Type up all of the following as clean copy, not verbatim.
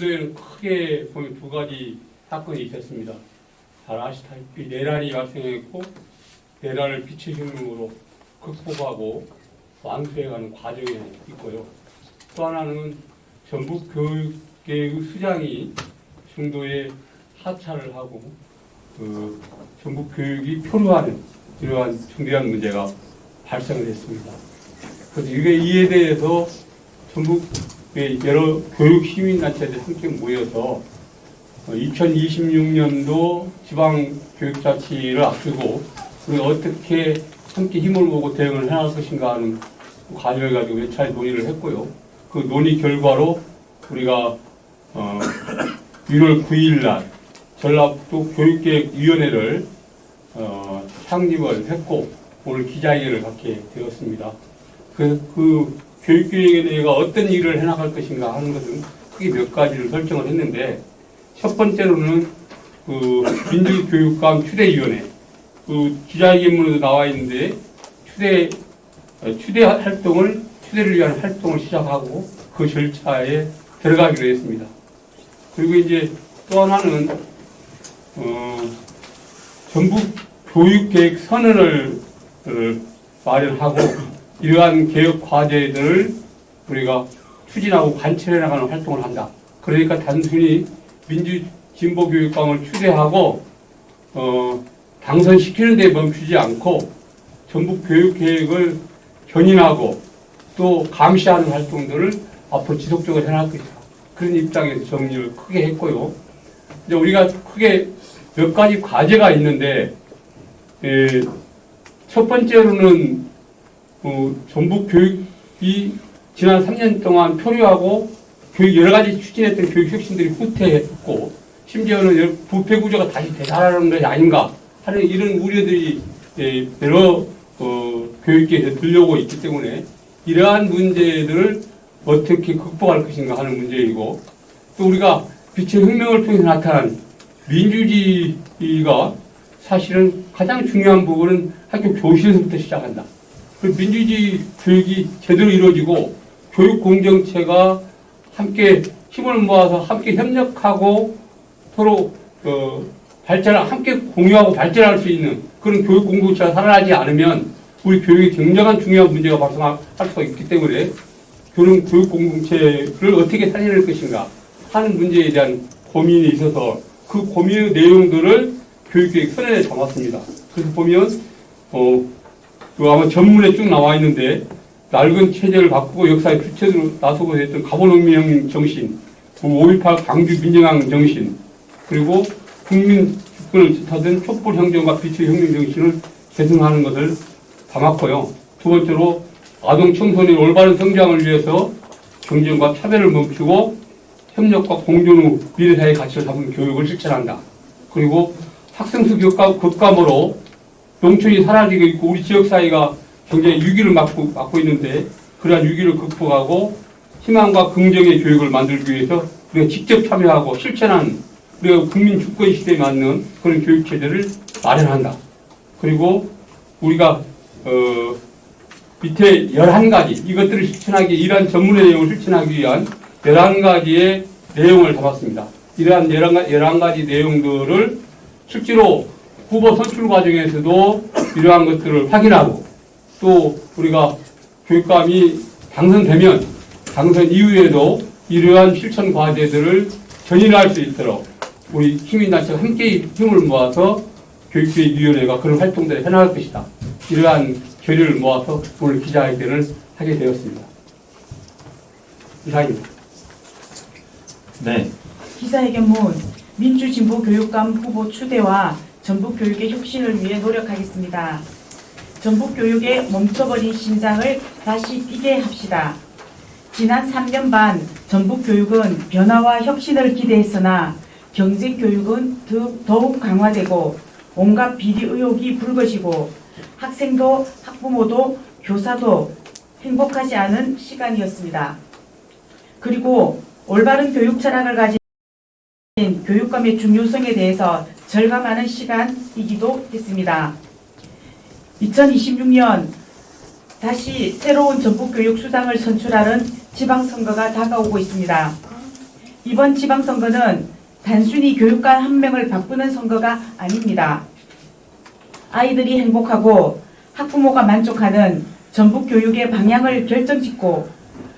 에는 크게 보면 두 가지 사건이 있었습니다. 잘 아시다시피 내란이 발생했고 내란을 빛의 혁명으로 극복하고 완수해가는 과정에 있고요. 또 하나는 전북 교육계의 수장이 중도에 하차를 하고 전북 교육이 표류하는 이러한 중대한 문제가 발생을 했습니다. 그래서 이에 대해서 전북의 여러 교육 시민단체들이 함께 모여서 2026년도 지방교육자치를 앞두고 우리가 어떻게 함께 힘을 모으고 대응을 해나갈 것인가 하는 과정을 가지고 몇 차례 논의를 했고요. 그 논의 결과로 우리가 1월 9일 날 전라북도 교육계획위원회를 창립을 했고 오늘 기자회견을 갖게 되었습니다. 그 교육계획위원회가 어떤 일을 해나갈 것인가 하는 것은 크게 몇 가지를 설정을 했는데, 첫 번째로는 그 민주교육감 추대위원회, 그 기자회견문에도 나와 있는데 추대를 위한 활동을 시작하고 그 절차에 들어가기로 했습니다. 그리고 이제 또 하나는 전북 교육계획 선언을 마련하고 이러한 개혁 과제들을 우리가 추진하고 관철해 나가는 활동을 한다. 그러니까 단순히 민주진보교육감을 추대하고 당선시키는 데 멈추지 않고 전북 교육계획을 견인하고 또 감시하는 활동들을 앞으로 지속적으로 해나갈 것이다. 그런 입장에서 정리를 크게 했고요. 이제 우리가 크게 몇 가지 과제가 있는데, 첫 번째로는 전북 교육이 지난 3년 동안 표류하고 여러 가지 추진했던 교육 혁신들이 후퇴했고, 심지어는 부패 구조가 다시 되살아나는 것이 아닌가 하는 이런 우려들이 여러 교육계에서 들려오고 있기 때문에 이러한 문제들을 어떻게 극복할 것인가 하는 문제이고, 또 우리가 빛의 혁명을 통해서 나타난 민주주의가 사실은 가장 중요한 부분은 학교 교실에서부터 시작한다. 그 민주주의 교육이 제대로 이루어지고 교육 공정체가 함께 힘을 모아서 함께 협력하고 서로 발전을 함께 공유하고 발전할 수 있는 그런 교육 공동체가 살아나지 않으면 우리 교육에 굉장한 중요한 문제가 발생할 수가 있기 때문에 그런 교육 공동체를 어떻게 살려낼 것인가 하는 문제에 대한 고민이 있어서 그 고민의 내용들을 교육계획 선언에 담았습니다. 그래서 보면 아마 전문에 쭉 나와 있는데, 낡은 체제를 바꾸고 역사의 주체로 나서고 했던 가보농민혁명 정신, 5.18 광주 민정항 정신, 그리고 국민 주권을 뜻하던 촛불 행정과 빛의 혁명 정신을 계승하는 것을 담았고요. 두 번째로 아동 청소년의 올바른 성장을 위해서 경쟁과 차별을 멈추고 협력과 공존 후 미래사회의 가치를 담은 교육을 실천한다. 그리고 학생수 교과목으로 농촌이 사라지고 있고 우리 지역사회가 굉장히 위기를 맞고 있는데, 그러한 위기를 극복하고 희망과 긍정의 교육을 만들기 위해서 우리가 직접 참여하고 실천하는 우리가 국민 주권 시대에 맞는 그런 교육체제를 마련한다. 그리고 우리가 밑에 11가지 이것들을 실천하기, 이러한 전문의 내용을 실천하기 위한 11가지의 내용을 담았습니다. 이러한 11가지 내용들을 실제로 후보 선출 과정에서도 이러한 것들을 확인하고, 또 우리가 교육감이 당선되면 당선 이후에도 이러한 실천 과제들을 전인할 수 있도록 우리 시민단체가 함께 힘을 모아서 교육계획위원회가 그런 활동들을 해나갈 것이다. 이러한 결의를 모아서 오늘 기자회견을 하게 되었습니다. 이상입니다. 네. 기자회견문 민주진보교육감 후보 추대와 전북교육의 혁신을 위해 노력하겠습니다. 전북교육의 멈춰버린 심장을 다시 뛰게 합시다. 지난 3년 반 전북교육은 변화와 혁신을 기대했으나 경쟁교육은 더욱 강화되고 온갖 비리 의혹이 불거지고 학생도 학부모도 교사도 행복하지 않은 시간이었습니다. 그리고 올바른 교육 철학을 가진 교육감의 중요성에 대해서 절감하는 시간이기도 했습니다. 2026년 다시 새로운 전북교육수장을 선출하는 지방선거가 다가오고 있습니다. 이번 지방선거는 단순히 교육관 한 명을 바꾸는 선거가 아닙니다. 아이들이 행복하고 학부모가 만족하는 전북교육의 방향을 결정짓고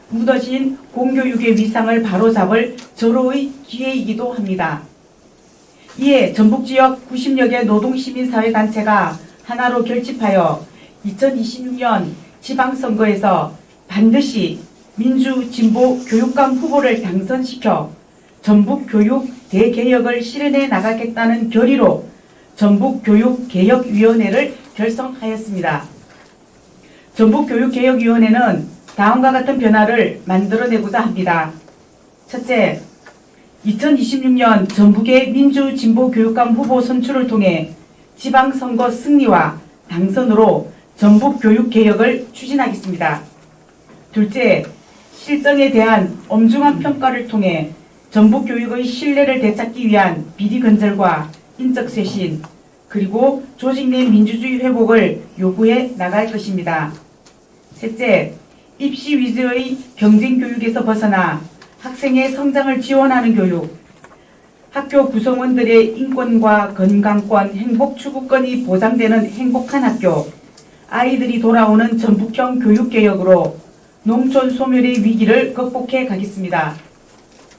묻어진 공교육의 위상을 바로잡을 절호의 기회이기도 합니다. 이에 전북지역 90여 개 노동시민사회단체가 하나로 결집하여 2026년 지방선거에서 반드시 민주진보 교육감 후보를 당선시켜 전북교육 대개혁을 실현해 나가겠다는 결의로 전북교육개혁위원회를 결성하였습니다. 전북교육개혁위원회는 다음과 같은 변화를 만들어내고자 합니다. 첫째, 2026년 전북의 민주진보교육감 후보 선출을 통해 지방선거 승리와 당선으로 전북교육개혁을 추진하겠습니다. 둘째, 실정에 대한 엄중한 평가를 통해 전북교육의 신뢰를 되찾기 위한 비리 건절과 인적 쇄신, 그리고 조직 내 민주주의 회복을 요구해 나갈 것입니다. 셋째, 입시 위주의 경쟁 교육에서 벗어나 학생의 성장을 지원하는 교육, 학교 구성원들의 인권과 건강권, 행복 추구권이 보장되는 행복한 학교, 아이들이 돌아오는 전북형 교육개혁으로 농촌 소멸의 위기를 극복해 가겠습니다.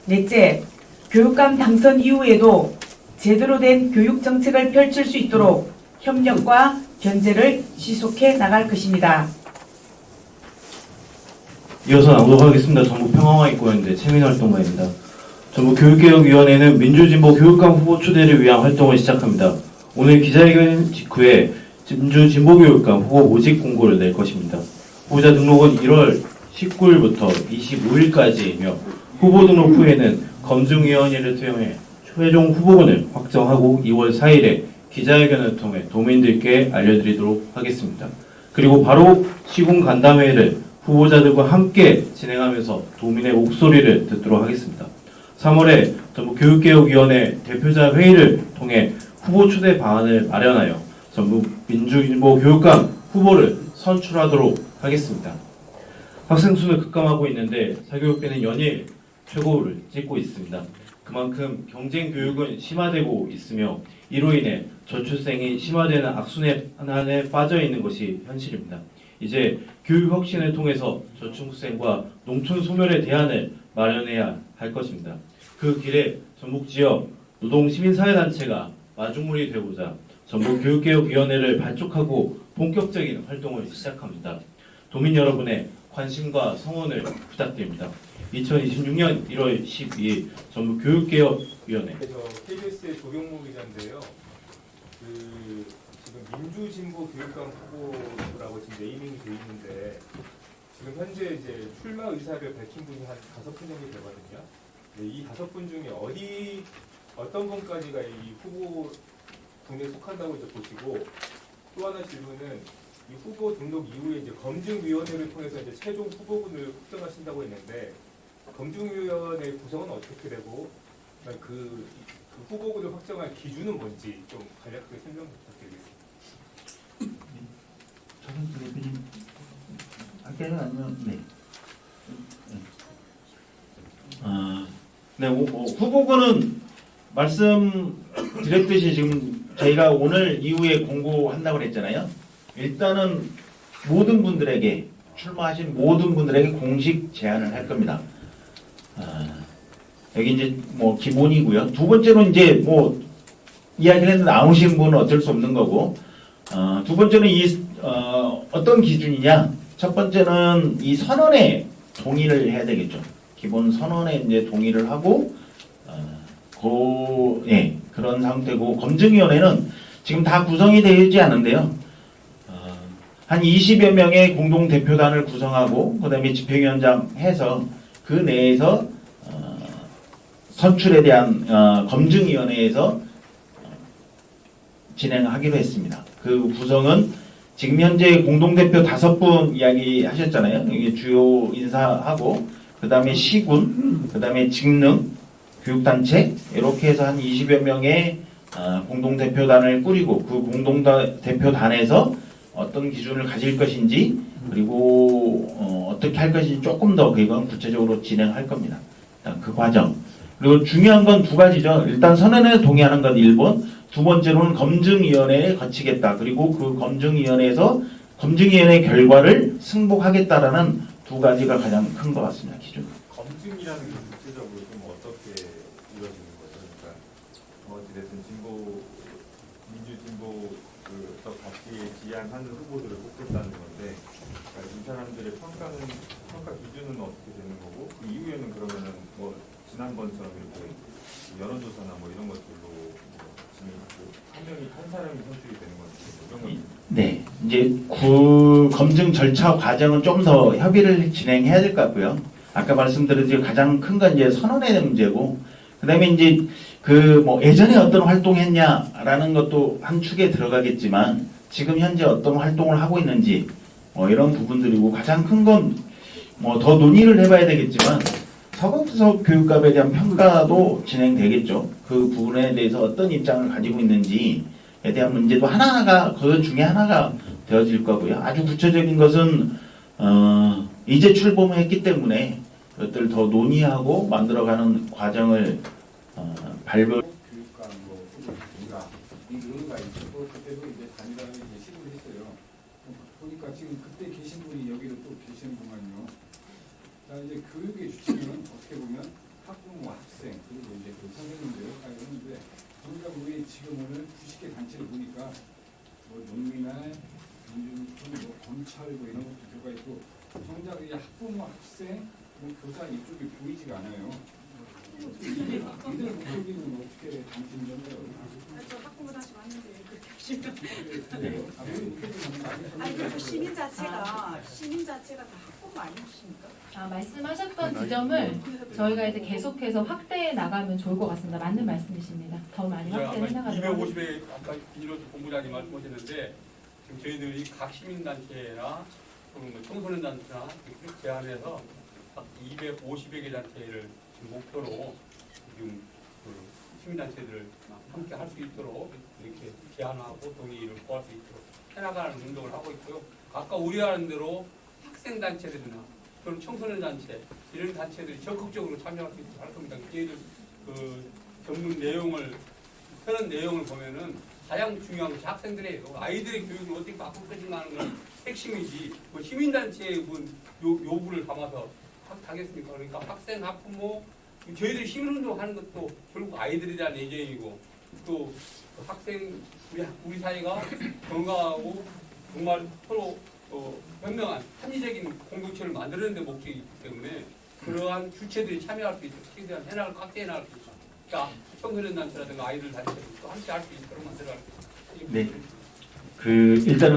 넷째, 교육감 당선 이후에도 제대로 된 교육 정책을 펼칠 수 있도록 협력과 견제를 지속해 나갈 것입니다. 이어서 낭독하겠습니다. 전북평화화이권인데 체민활동가입니다. 전북교육개혁위원회는 민주진보 교육감 후보 추대를 위한 활동을 시작합니다. 오늘 기자회견 직후에 민주진보교육감 후보 모집 공고를 낼 것입니다. 후보자 등록은 1월 19일부터 25일까지이며 후보 등록 후에는 검증위원회를 투영해 최종 후보군을 확정하고 2월 4일에 기자회견을 통해 도민들께 알려드리도록 하겠습니다. 그리고 바로 시군 간담회를 후보자들과 함께 진행하면서 도민의 목소리를 듣도록 하겠습니다. 3월에 전북교육개혁위원회 대표자 회의를 통해 후보 초대 방안을 마련하여 전북 민주진보 교육감 후보를 선출하도록 하겠습니다. 학생 수는 급감하고 있는데 사교육비는 연일 최고를 찍고 있습니다. 그만큼 경쟁 교육은 심화되고 있으며 이로 인해 저출생이 심화되는 악순환에 빠져 있는 것이 현실입니다. 이제 교육 혁신을 통해서 저출생과 농촌 소멸의 대안을 마련해야 할 것입니다. 그 길에 전북 지역 노동 시민사회단체가 마중물이 되고자 전북교육개혁위원회를 발족하고 본격적인 활동을 시작합니다. 도민 여러분의 관심과 성원을 부탁드립니다. 2026년 1월 12일 전북교육개혁위원회. KBS의 조경모 기자인데요. 지금 민주진보 교육감 후보라고 지금 네이밍이 돼 있는데 지금 현재 이제 출마 의사를 밝힌 분이 한 5분 정도 되거든요. 이 5분 중에 어떤 분까지가 이 후보 분에 속한다고 이제 보시고, 또 하나 질문은 이 후보 등록 이후에 이제 검증위원회를 통해서 이제 최종 후보군을 확정하신다고 했는데 검증위원회 구성은 어떻게 되고 그 후보군을 확정할 기준은 뭔지 좀 간략하게 설명 부탁드리겠습니다. 저는 대표님 할게요 아니면 네. 네, 후보군은 말씀드렸듯이 지금 저희가 오늘 이후에 공고한다고 그랬잖아요. 일단은 모든 분들에게 출마하신 모든 분들에게 공식 제안을 할 겁니다. 여기 이제 뭐 기본이고요. 두 번째로 이제 뭐 이야기를 했는데 나오신 분은 어쩔 수 없는 거고, 두 번째는 어떤 기준이냐? 첫 번째는 이 선언에 동의를 해야 되겠죠. 기본 선언에 이제 동의를 하고, 그런 상태고, 검증위원회는 지금 다 구성이 되지 않은데요. 한 20여 명의 공동대표단을 구성하고, 그 다음에 집행위원장 해서 그 내에서 선출에 대한 검증위원회에서 진행하기로 했습니다. 그 구성은 지금 현재 공동대표 5분 이야기 하셨잖아요. 여기 주요 인사하고, 그 다음에 시군, 그 다음에 직능, 교육단체, 이렇게 해서 한 20여 명의 공동대표단을 꾸리고, 그 공동대표단에서 어떤 기준을 가질 것인지, 그리고 어떻게 할 것인지 조금 더 그건 구체적으로 진행할 겁니다. 일단 그 과정. 그리고 중요한 건 두 가지죠. 일단 선언에 동의하는 건 1번, 두 번째로는 검증위원회에 거치겠다. 그리고 그 검증위원회에서 검증위원회 결과를 승복하겠다라는 두 가지가 가장 큰 것 같습니다. 기준. 검증이라는 게 구체적으로 좀 어떻게 이루어지는 거죠? 그러니까 어찌됐든 민주진보 그 같이 지향하는 후보들을 뽑겠다는 건데, 그러니까 이 사람들의 평가 기준은 어떻게 되는 거고, 그 이후에는 그러면은 뭐 지난번처럼 이렇게 여론조사나 뭐 이런 것들로 진행하고 한 사람이 선출이 되는 건지 이런 건. 네, 이제 그 검증 절차 과정은 좀 더 협의를 진행해야 될 것 같고요. 아까 말씀드린 가장 큰 건 이제 선언의 문제고, 그다음에 이제 그 뭐 예전에 어떤 활동했냐라는 것도 한 축에 들어가겠지만 지금 현재 어떤 활동을 하고 있는지 뭐 이런 부분들이고, 가장 큰 건 뭐 더 논의를 해봐야 되겠지만 서구석 교육감에 대한 평가도 진행되겠죠. 그 부분에 대해서 어떤 입장을 가지고 있는지에 대한 문제도 하나하나가 그 중에 하나가 되어질 거고요. 아주 구체적인 것은 이제 출범했기 때문에 그것들 더 논의하고 만들어가는 과정을 발표. 교육감 뭐 후보가 이 의의가 있었고 그때도 이제 단일화를 시도를 했어요. 보니까 지금 그때 계신 분이 여기로 또 계시는구만요. 자, 이제 교육의 주체는 어떻게 보면 학부모, 학생 그리고 이제 그 선생님들 역할을 하는데, 우리가 우리 지금 오늘 90개 단체를 보니까 뭐 농민회, 민주노총, 뭐 검찰 뭐 이런 것도 들어가 있고, 정작 이 학부모, 학생, 뭐 교사 이쪽이 보이지가 않아요. 이들 목소리는 어떻게 당신인 건가요? 저 학부모 다시 왔는데 그렇게 하시면 아니 그 시민 자체가 다 학부모 아니십니까? 말씀하셨던 지점을 저희가 이제 계속해서 확대해 나가면 좋을 것 같습니다. 맞는 말씀이십니다. 더 많이 확대해 나가도록 250회 아까 비닐로드 본부장님 말씀하셨는데, 지금 저희들이 각 시민단체나 또는 뭐 청소년단체나 이렇게 제안해서 각 250여 개 단체를 지금 목표로 지금 그 시민단체들을 함께 할 수 있도록 이렇게 제안하고 동의를 구할 수 있도록 해나가는 운동을 하고 있고요. 아까 우려하는 대로 학생단체들이나 또는 청소년단체 이런 단체들이 적극적으로 참여할 수 있도록 할 겁니다. 저희들 그 전문 내용을 편한 내용을 보면은 가장 중요한 것이 학생들의 아이들의 교육을 어떻게 바꿀 것인가 하는 건 핵심이지, 뭐 시민단체의 요구를 담아서 하겠습니까? 그러니까 학생, 학부모, 저희들이 시민운동 하는 것도 결국 아이들에 대한 애정이고, 또 학생, 우리 사회가 건강하고 정말 서로 현명한 합리적인 공동체를 만드는 데 목적이기 때문에 그러한 주체들이 참여할 수 있도록 최대한 해나갈 확대해 나갈 수 있도록, 그러니까 청소년 단체라든가 아이들 단체도 함께 할 수 있도록 만들어갈 수 있도록. 네. 일단은